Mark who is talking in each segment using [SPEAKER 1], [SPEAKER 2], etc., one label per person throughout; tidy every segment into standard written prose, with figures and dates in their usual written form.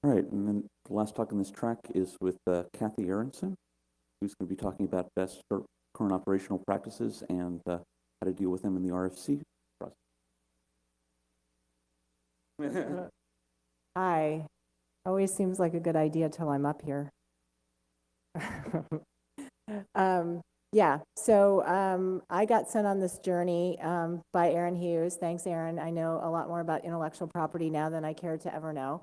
[SPEAKER 1] All right, and then the last talk on this track is with Kathy Aronson, who's going to be talking about best current operational practices and how to deal with them in the RFC process.
[SPEAKER 2] Hi. Always seems like a good idea till I'm up here. I got sent on this journey by Aaron Hughes. Thanks, Aaron. I know a lot more about intellectual property now than I cared to ever know.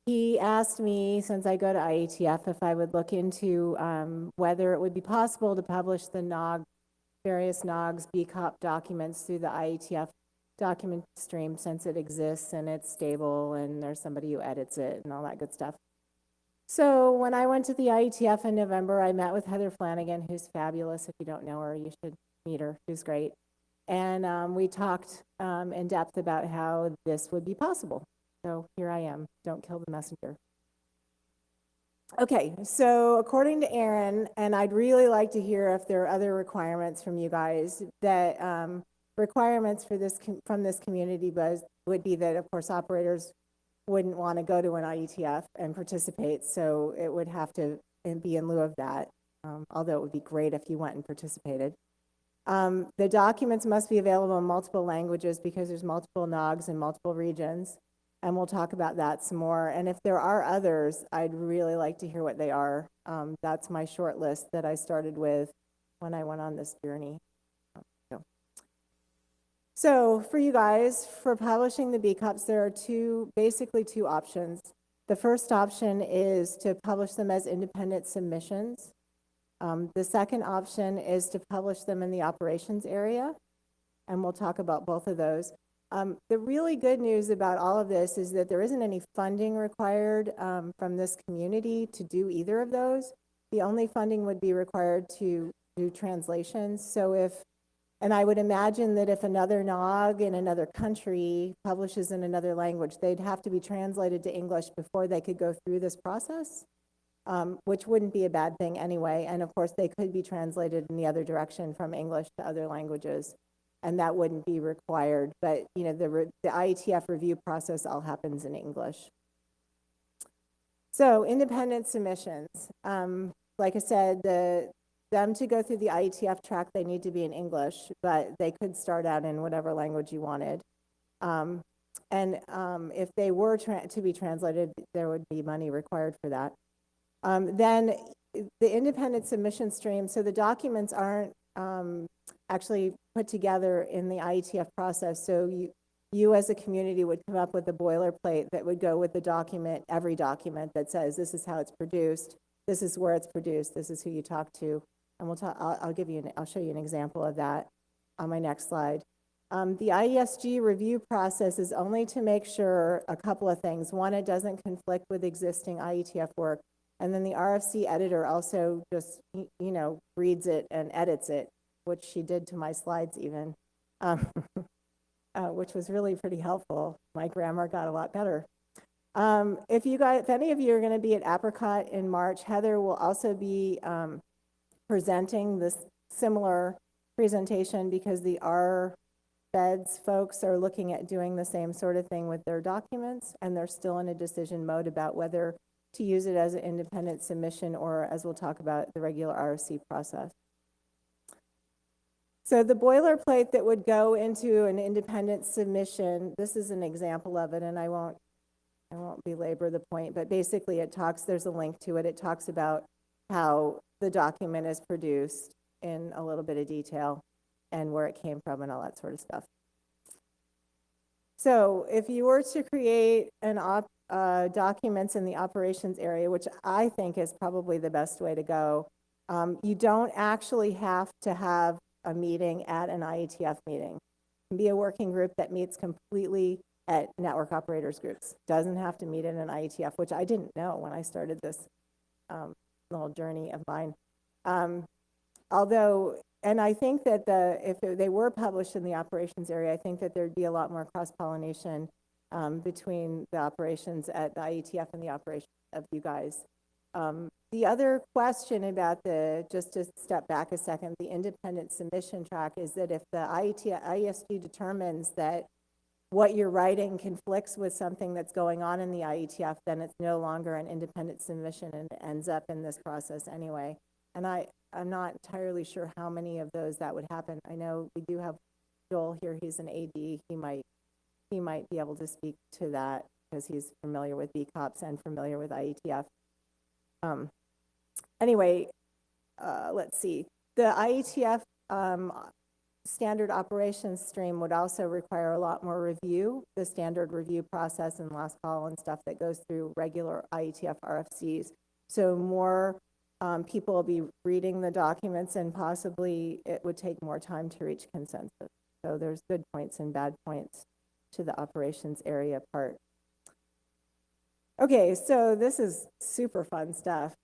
[SPEAKER 2] He asked me, since I go to IETF, if I would look into whether it would be possible to publish the NOG, various NOGs, BCOP documents through the IETF document stream, since it exists and it's stable and there's somebody who edits it and all that good stuff. So when I went to the IETF in November, I met with Heather Flanagan, who's fabulous. If you don't know her, you should meet her. She's great. And we talked in depth about how this would be possible. So here I am. Don't kill the messenger. Okay, so according to Aaron, and I'd really like to hear if there are other requirements from you guys, that requirements for this from this community would be that, of course, operators wouldn't want to go to an IETF and participate, so it would have to be in lieu of that, although it would be great if you went and participated. The documents must be available in multiple languages because there's multiple NOGs in multiple regions, and we'll talk about that some more. And if there are others, I'd really like to hear what they are. That's my short list that I started with when I went on this journey. So for you guys, for publishing the BCOPs, there are basically two options. The first option is to publish them as independent submissions. The second option is to publish them in the operations area, and we'll talk about both of those. The really good news about all of this is that there isn't any funding required from this community to do either of those. The only funding would be required to do translations. So and I would imagine that if another NOG in another country publishes in another language, they'd have to be translated to English before they could go through this process, which wouldn't be a bad thing anyway. And of course, they could be translated in the other direction from English to other languages, and that wouldn't be required. But you know, the IETF review process all happens in English. So independent submissions. Like I said, them to go through the IETF track, they need to be in English, but they could start out in whatever language you wanted. If they were to be translated, there would be money required for that. Then the independent submission stream, so the documents aren't actually put together in the IETF process, so you as a community would come up with a boilerplate that would go with the document, every document that says this is how it's produced, this is where it's produced, this is who you talk to. And we'll talk. I'll show you an example of that on my next slide. The IESG review process is only to make sure a couple of things. One, it doesn't conflict with existing IETF work, and then the RFC editor also just reads it and edits it, which she did to my slides even, which was really pretty helpful. My grammar got a lot better. If any of you are going to be at Apricot in March, Heather will also be presenting this similar presentation because the RFEDS folks are looking at doing the same sort of thing with their documents, and they're still in a decision mode about whether to use it as an independent submission or, as we'll talk about, the regular RFC process. So the boilerplate that would go into an independent submission, this is an example of it, and I won't belabor the point, but basically there's a link to it. It talks about how the document is produced in a little bit of detail and where it came from and all that sort of stuff. So if you were to create documents in the operations area, which I think is probably the best way to go, you don't actually have to have a meeting at an IETF meeting. It can be a working group that meets completely at network operators groups. Doesn't have to meet in an IETF, which I didn't know when I started this little journey of mine. And I think that if they were published in the operations area, I think that there'd be a lot more cross-pollination between the operations at the IETF and the operations of you guys. The other question about just to step back a second, the independent submission track is that if the IESG determines that what you're writing conflicts with something that's going on in the IETF, then it's no longer an independent submission and it ends up in this process anyway. And I'm not entirely sure how many of those that would happen. I know we do have Joel here, he's an AD, he might be able to speak to that because he's familiar with BCOPs and familiar with IETF. Anyway, let's see. The IETF standard operations stream would also require a lot more review, the standard review process and last call and stuff that goes through regular IETF RFCs. So more people will be reading the documents, and possibly it would take more time to reach consensus. So there's good points and bad points to the operations area part. Okay, so this is super fun stuff.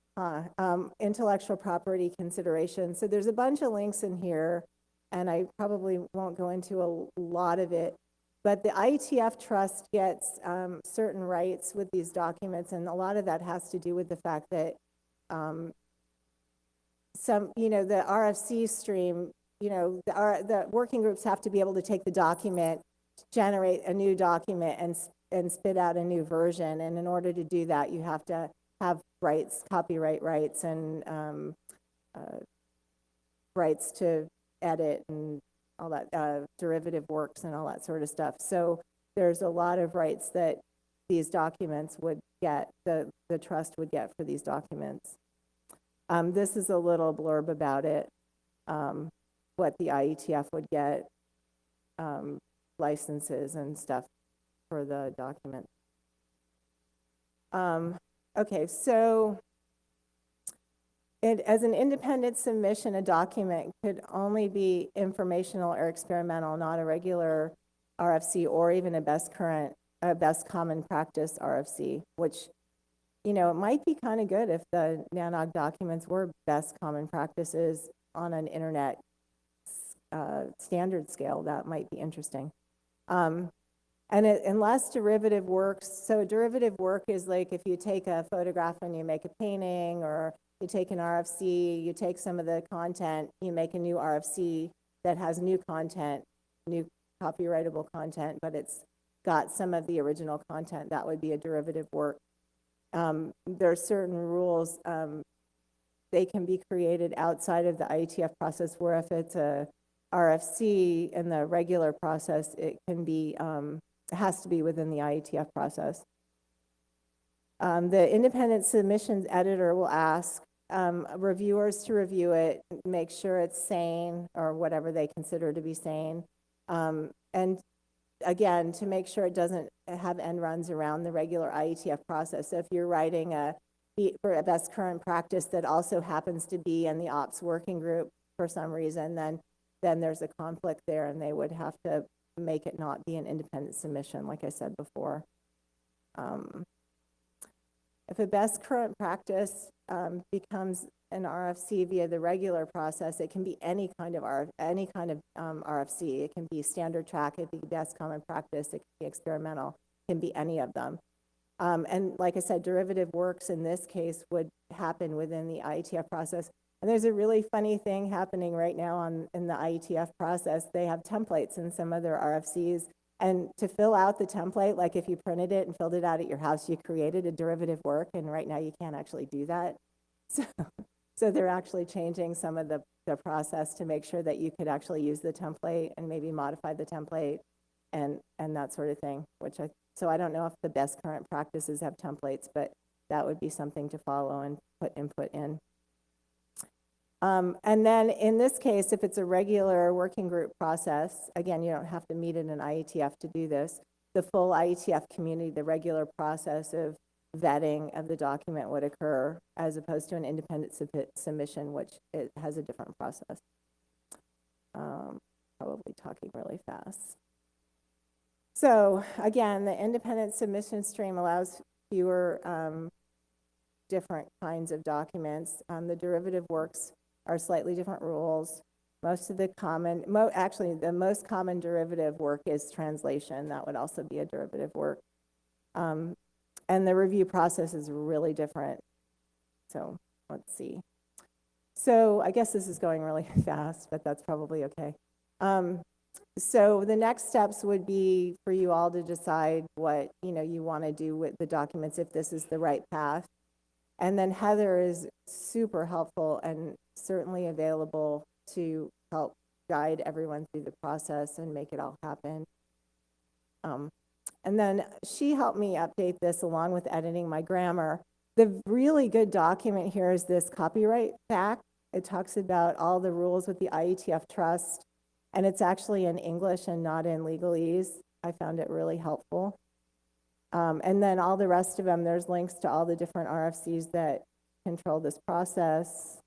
[SPEAKER 2] Intellectual property consideration. So there's a bunch of links in here, and I probably won't go into a lot of it, but the IETF trust gets certain rights with these documents, and a lot of that has to do with the fact that the RFC stream, the working groups have to be able to take the document, generate a new document, and spit out a new version. And in order to do that, you have to have rights, copyright rights, and rights to edit and all that, derivative works and all that sort of stuff. So there's a lot of rights that these documents would get, the trust would get for these documents. This is a little blurb about it, what the IETF would get, licenses and stuff for the document. Okay, so as an independent submission, a document could only be informational or experimental, not a regular RFC or even a best common practice RFC, which, it might be kind of good if the NANOG documents were best common practices on an internet standard scale. That might be interesting. Unless derivative works, so derivative work is like if you take a photograph and you make a painting, or you take an RFC, you take some of the content, you make a new RFC that has new content, new copyrightable content, but it's got some of the original content. That would be a derivative work. There are certain rules. They can be created outside of the IETF process, where if it's a RFC in the regular process, it can be, it has to be within the IETF process. The independent submissions editor will ask reviewers to review it, make sure it's sane, or whatever they consider to be sane. And again, to make sure it doesn't have end runs around the regular IETF process. So if you're writing for a best current practice that also happens to be in the ops working group for some reason, then there's a conflict there, and they would have to make it not be an independent submission, like I said before. If a best current practice becomes an RFC via the regular process, it can be any kind of RFC. It can be standard track, it can be best common practice, it can be experimental, it can be any of them. And like I said, derivative works in this case would happen within the IETF process. And there's a really funny thing happening right now in the IETF process. They have templates in some of their RFCs. And to fill out the template, like if you printed it and filled it out at your house, you created a derivative work, and right now you can't actually do that. So they're actually changing some of the process to make sure that you could actually use the template and maybe modify the template and that sort of thing, so I don't know if the best current practices have templates, but that would be something to follow and put input in. And then in this case, if it's a regular working group process, again, you don't have to meet in an IETF to do this. The full IETF community, the regular process of vetting of the document would occur, as opposed to an independent submission, which it has a different process. Probably talking really fast. So again, the independent submission stream allows fewer different kinds of documents. The derivative works are slightly different rules. Most of the actually the most common derivative work is translation. That would also be a derivative work. And the review process is really different. So let's see. So I guess this is going really fast, but that's probably okay. So the next steps would be for you all to decide what, you want to do with the documents, if this is the right path. And then Heather is super helpful and certainly available to help guide everyone through the process and make it all happen. And then she helped me update this along with editing my grammar. The really good document here is this copyright fact. It talks about all the rules with the IETF trust, and it's actually in English and not in legalese. I found it really helpful. And then all the rest of them, there's links to all the different RFCs that control this process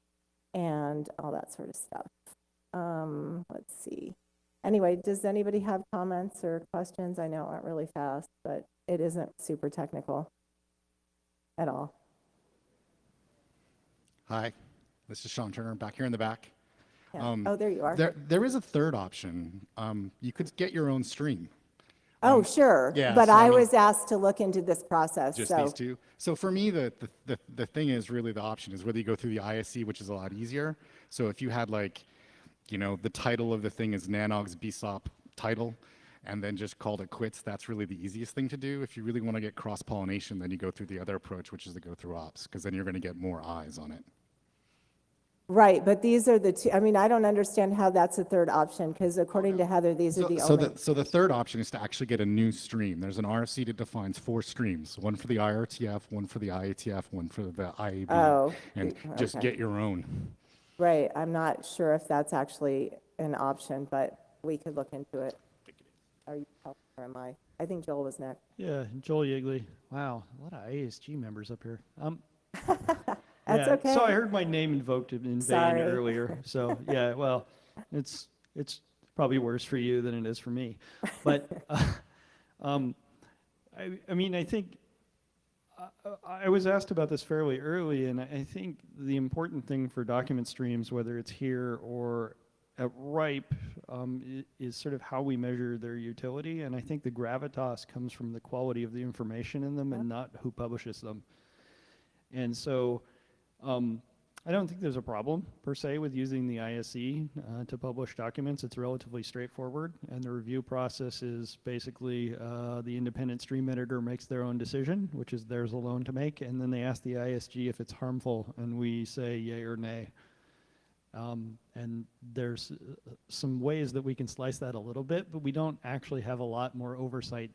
[SPEAKER 2] and all that sort of stuff. Let's see. Anyway, does anybody have comments or questions? I know it went really fast, but it isn't super technical at all.
[SPEAKER 3] Hi, this is Sean Turner, back here in the back.
[SPEAKER 2] Yeah. Oh, there you are.
[SPEAKER 3] There is a third option. You could get your own stream.
[SPEAKER 2] Oh, sure.
[SPEAKER 3] yeah,
[SPEAKER 2] But
[SPEAKER 3] so I
[SPEAKER 2] I
[SPEAKER 3] mean-
[SPEAKER 2] was asked to look into this process,
[SPEAKER 3] Just
[SPEAKER 2] so.
[SPEAKER 3] these two. So for me, the thing is really the option is whether you go through the ISC, which is a lot easier. So if you had like, the title of the thing is NANOG's BCOP title, and then just called it quits, that's really the easiest thing to do. If you really want to get cross-pollination, then you go through the other approach, which is to go through ops, because then you're going to get more eyes on it.
[SPEAKER 2] Right, but these are the two, I don't understand how that's a third option, because according to Heather, these are the only.
[SPEAKER 3] So the third option is to actually get a new stream. There's an RFC that defines 4 streams, one for the IRTF, one for the IATF, one for the IAB,
[SPEAKER 2] Oh,
[SPEAKER 3] and just
[SPEAKER 2] okay.
[SPEAKER 3] get your own.
[SPEAKER 2] Right, I'm not sure if that's actually an option, but we could look into it. Are you, or am I? I think Joel was next.
[SPEAKER 4] Yeah, Joel Yeagley. Wow, a lot of ASG members up here.
[SPEAKER 2] That's
[SPEAKER 4] yeah,
[SPEAKER 2] okay.
[SPEAKER 4] So I heard my name invoked in vain
[SPEAKER 2] Sorry.
[SPEAKER 4] earlier. So yeah, well, it's probably worse for you than it is for me. But I think I was asked about this fairly early, and I think the important thing for document streams, whether it's here or at RIPE, is sort of how we measure their utility. And I think the gravitas comes from the quality of the information in them and not who publishes them. And so I don't think there's a problem, per se, with using the ISE to publish documents. It's relatively straightforward, and the review process is basically the independent stream editor makes their own decision, which is theirs alone to make, and then they ask the ISG if it's harmful, and we say yay or nay. And there's some ways that we can slice that a little bit, but we don't actually have a lot more oversight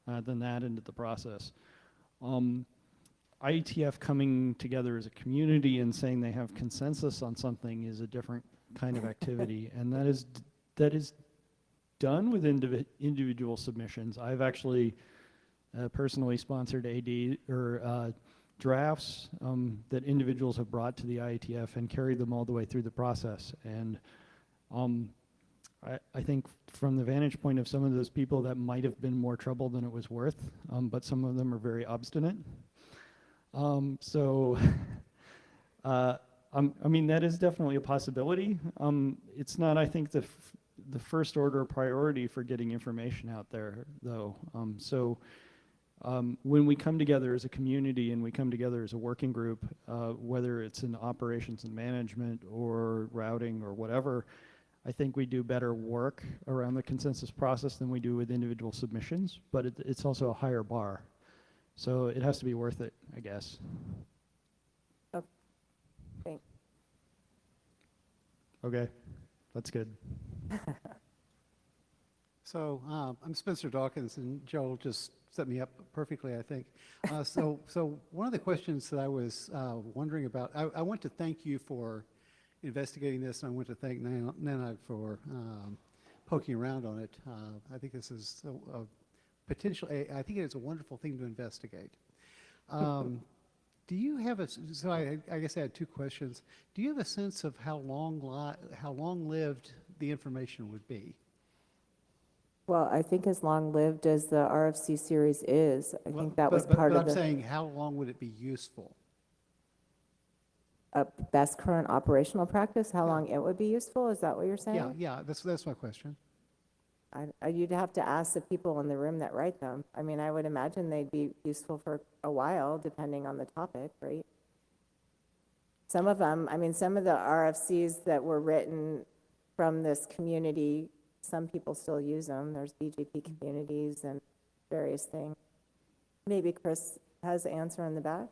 [SPEAKER 4] than that into the process. IETF coming together as a community and saying they have consensus on something is a different kind of activity, and that is done with individual submissions. I've actually personally sponsored AD or drafts that individuals have brought to the IETF and carried them all the way through the process. And I think from the vantage point of some of those people, that might have been more trouble than it was worth, but some of them are very obstinate. That is definitely a possibility. It's not, I think, the first order priority for getting information out there, though. When we come together as a community and we come together as a working group, whether it's in operations and management or routing or whatever, I think we do better work around the consensus process than we do with individual submissions, but it's also a higher bar. So it has to be worth it, I guess.
[SPEAKER 2] Okay. Thanks.
[SPEAKER 4] Okay, that's good.
[SPEAKER 5] So I'm Spencer Dawkins, and Joel just set me up perfectly, I think. So one of the questions that I was wondering about, I want to thank you for investigating this, and I want to thank NANOG for poking around on it. I think this is a potential. I think it's a wonderful thing to investigate. Do you have so I guess I had 2 questions. Do you have a sense of how long-lived the information would be?
[SPEAKER 2] Well, I think as long-lived as the RFC series is, I think that was part
[SPEAKER 5] but
[SPEAKER 2] of
[SPEAKER 5] I'm
[SPEAKER 2] the
[SPEAKER 5] saying, how long would it be useful?
[SPEAKER 2] best current operational practice, how
[SPEAKER 5] Yeah.
[SPEAKER 2] long it would be useful, is that what you're saying?
[SPEAKER 5] Yeah, that's my question.
[SPEAKER 2] You'd have to ask the people in the room that write them. I would imagine they'd be useful for a while, depending on the topic, right? Some of them, some of the RFCs that were written from this community some people still use them. There's BGP communities and various things. Maybe Chris has the answer in the back.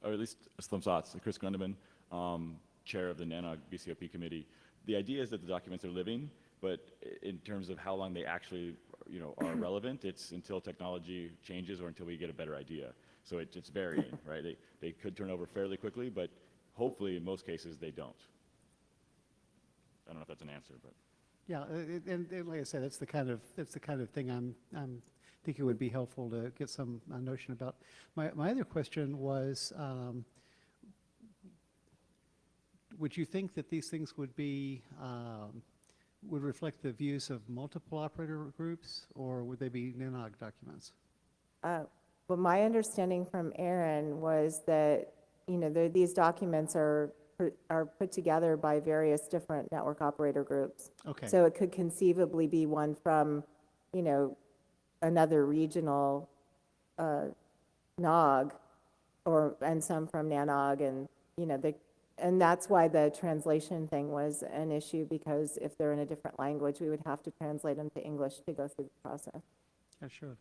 [SPEAKER 6] Or at least some thoughts. Chris Grundeman, chair of the NANOG BCOP committee. The idea is that the documents are living, but in terms of how long they actually, are relevant, it's until technology changes or until we get a better idea. So it's varying, right? They could turn over fairly quickly, but hopefully in most cases they don't. I don't know if that's an answer, but.
[SPEAKER 5] Yeah, and like I said, that's the kind of thing I'm thinking would be helpful to get some notion about. My other question was, would you think that these things would be would reflect the views of multiple operator groups, or would they be NANOG documents?
[SPEAKER 2] But my understanding from Aaron was that, these documents are put together by various different network operator groups.
[SPEAKER 5] Okay.
[SPEAKER 2] So it could conceivably be one from, another regional NOG, and some from NANOG, and, and that's why the translation thing was an issue, because if they're in a different language, we would have to translate them to English to go through the process.
[SPEAKER 5] Yeah, sure.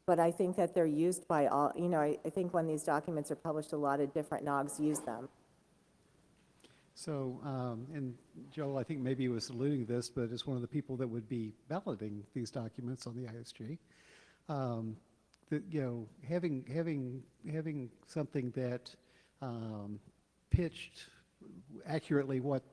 [SPEAKER 2] But I think that they're used by all, I think when these documents are published, a lot of different NOGs use them.
[SPEAKER 5] So, and Joel, I think maybe he was alluding to this, but as one of the people that would be balloting these documents on the ISG, that, having something that pitched accurately what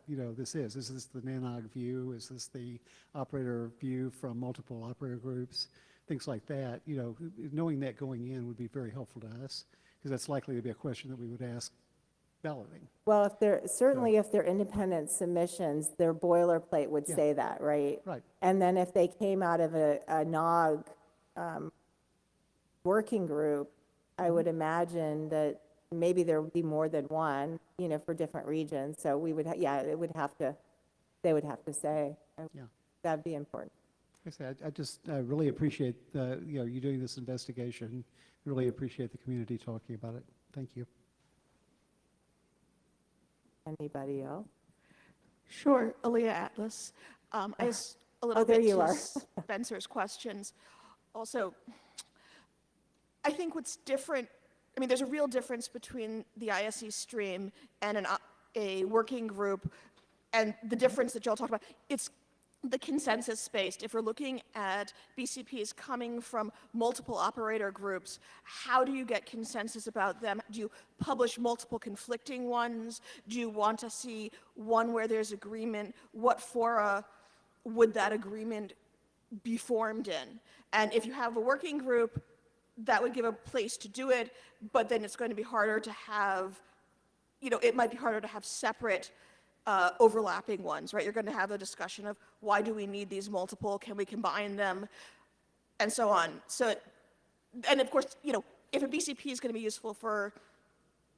[SPEAKER 5] this is. Is this the NANOG view? Is this the operator view from multiple operator groups? Things like that. Knowing that going in would be very helpful to us, because that's likely to be a question that we would ask balloting.
[SPEAKER 2] Well, if they're independent submissions, their boilerplate would
[SPEAKER 5] Yeah.
[SPEAKER 2] say that, right?
[SPEAKER 5] Right.
[SPEAKER 2] And then if they came out of a NOG working group, I would imagine that maybe there would be more than one, for different regions. So we would, they would have to say.
[SPEAKER 5] Yeah.
[SPEAKER 2] That'd be important.
[SPEAKER 5] Like I said, I really appreciate you doing this investigation. Really appreciate the community talking about it. Thank you.
[SPEAKER 2] Anybody else?
[SPEAKER 7] Sure, Aaliyah Atlas. I asked a little
[SPEAKER 2] there
[SPEAKER 7] bit
[SPEAKER 2] you
[SPEAKER 7] to
[SPEAKER 2] are.
[SPEAKER 7] Spencer's questions. Also, I think what's different, there's a real difference between the ISE stream and a working group, and the difference that y'all talked about, it's the consensus spaced. If we're looking at BCPs coming from multiple operator groups, how do you get consensus about them? Do you publish multiple conflicting ones? Do you want to see one where there's agreement? What fora would that agreement be formed in? And if you have a working group, that would give a place to do it, but then it's going to be harder to have, it might be harder to have separate overlapping ones, right? You're going to have a discussion of why do we need these multiple, can we combine them, and so on. So, and of course, if a BCP is going to be useful for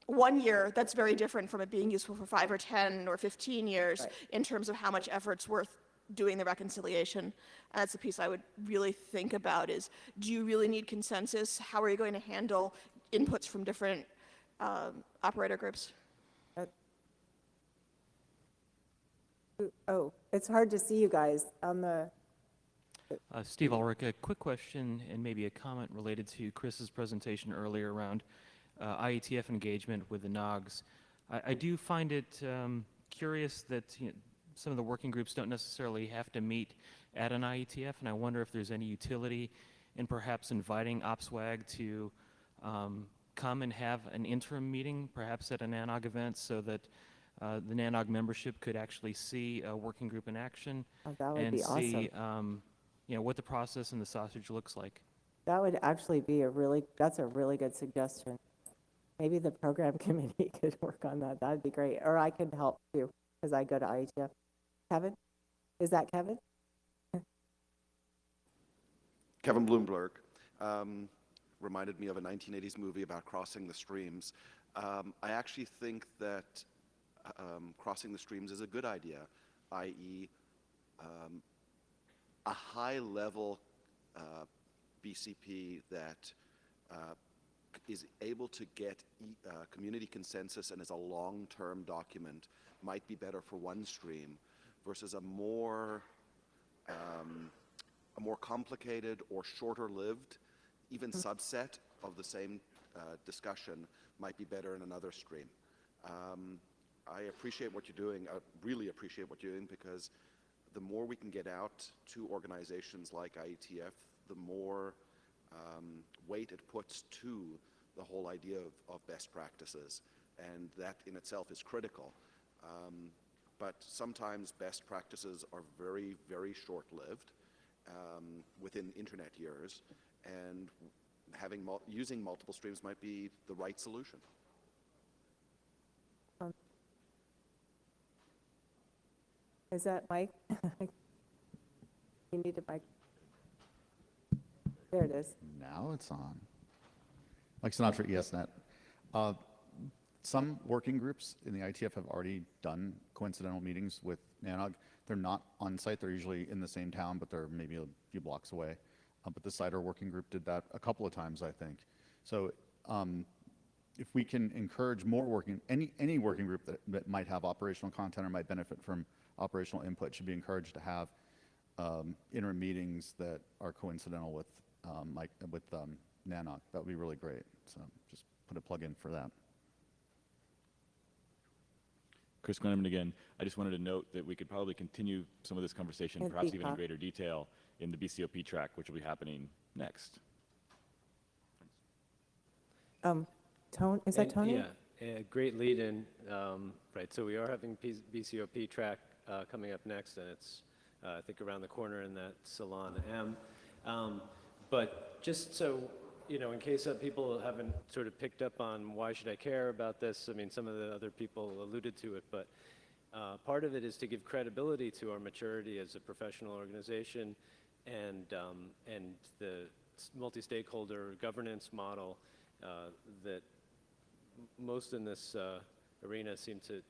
[SPEAKER 7] 1 year, that's very different from it being useful for 5 or 10 or 15 years, right, in terms of how much effort's worth doing the reconciliation. And that's the piece I would really think about is, do you really need consensus? How are you going to handle inputs from different operator groups?
[SPEAKER 2] Oh, it's hard to see you guys on the.
[SPEAKER 8] Steve Ulrich, a quick question and maybe a comment related to Chris's presentation earlier around IETF engagement with the NOGs. I do find it curious that some of the working groups don't necessarily have to meet at an IETF, and I wonder if there's any utility in perhaps inviting OPSWAG to come and have an interim meeting, perhaps at a NANOG event, so that the NANOG membership could actually see a working group in action,
[SPEAKER 2] That would
[SPEAKER 8] and
[SPEAKER 2] be
[SPEAKER 8] see
[SPEAKER 2] awesome.
[SPEAKER 8] what the process and the sausage looks like.
[SPEAKER 2] That would actually be that's a really good suggestion. Maybe the program committee could work on that. That'd be great. Or I could help too, because I go to IETF. Kevin? Is that Kevin?
[SPEAKER 9] Kevin Bloomberg reminded me of a 1980s movie about crossing the streams. I actually think that crossing the streams is a good idea, i.e. A high-level BCP that is able to get community consensus and is a long-term document might be better for one stream versus a more a more complicated or shorter-lived, even subset of the same discussion might be better in another stream. I appreciate what you're doing. I really appreciate what you're doing, because the more we can get out to organizations like IETF, the more weight it puts to the whole idea of best practices, and that in itself is critical. But sometimes best practices are very, very short-lived within internet years, and using multiple streams might be the right solution.
[SPEAKER 2] Is that Mike? You need a mic. There it is.
[SPEAKER 3] Now it's on. Mike Sinatra, ESNet. Some working groups in the ITF have already done coincidental meetings with NANOG. They're not on site. They're usually in the same town, but they're maybe a few blocks away. But the CIDR working group did that a couple of times, I think. So if we can encourage more any working group that might have operational content or might benefit from operational input should be encouraged to have interim meetings that are coincidental with NANOG. That would be really great. So just put a plug in for that.
[SPEAKER 6] Chris Glenneman again. I just wanted to note that we could probably continue some of this conversation,
[SPEAKER 2] And
[SPEAKER 6] perhaps even in
[SPEAKER 2] BCOP.
[SPEAKER 6] greater detail, in the BCOP track, which will be happening next.
[SPEAKER 2] Is that Tony?
[SPEAKER 10] Yeah, great lead in. Right, so we are having BCOP track coming up next, and it's, I think, around the corner in that Salon M. But just so, you know, in case people haven't sort of picked up on why should I care about this, I mean, some of the other people alluded to it, but part of it is to give credibility to our maturity as a professional organization, and the multi-stakeholder governance model that most in this arena seem to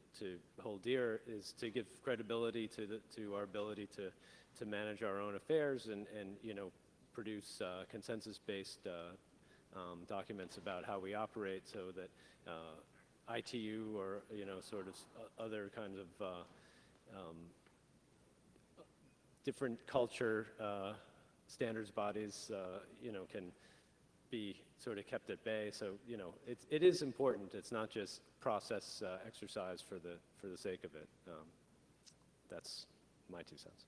[SPEAKER 10] hold dear, is to give credibility to our ability to manage our own affairs and you know, produce consensus-based documents about how we operate, so that ITU or, you know, sort of other kinds of different culture standards bodies, you know, can be sort of kept at bay. So, you know, it is important. It's not just process exercise for the sake of it. That's my 2 cents.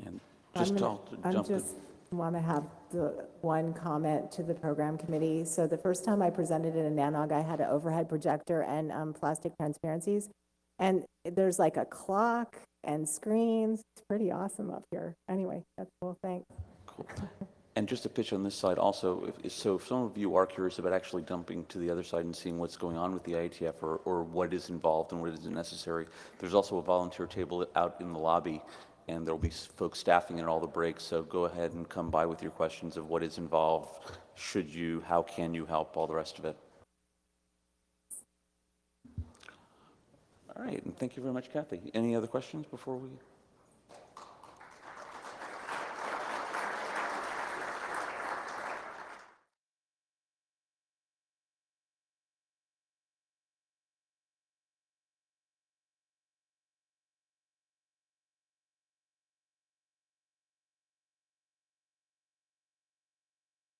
[SPEAKER 1] And just to
[SPEAKER 2] I
[SPEAKER 1] jump in.
[SPEAKER 2] just want to have the one comment to the program committee. So the first time I presented in a NANOG, I had an overhead projector and plastic transparencies. And there's like a clock and screens. It's pretty awesome up here. Anyway, that's cool. Thanks.
[SPEAKER 1] Cool. And just to pitch on this side also, if some of you are curious about actually dumping to the other side and seeing what's going on with the IETF or what is involved and what isn't necessary, there's also a volunteer table out in the lobby, and there'll be folks staffing at all the breaks, so go ahead and come by with your questions of what is involved, should you, how can you help, all the rest of it. All right, and thank you very much, Kathy. Any other questions before we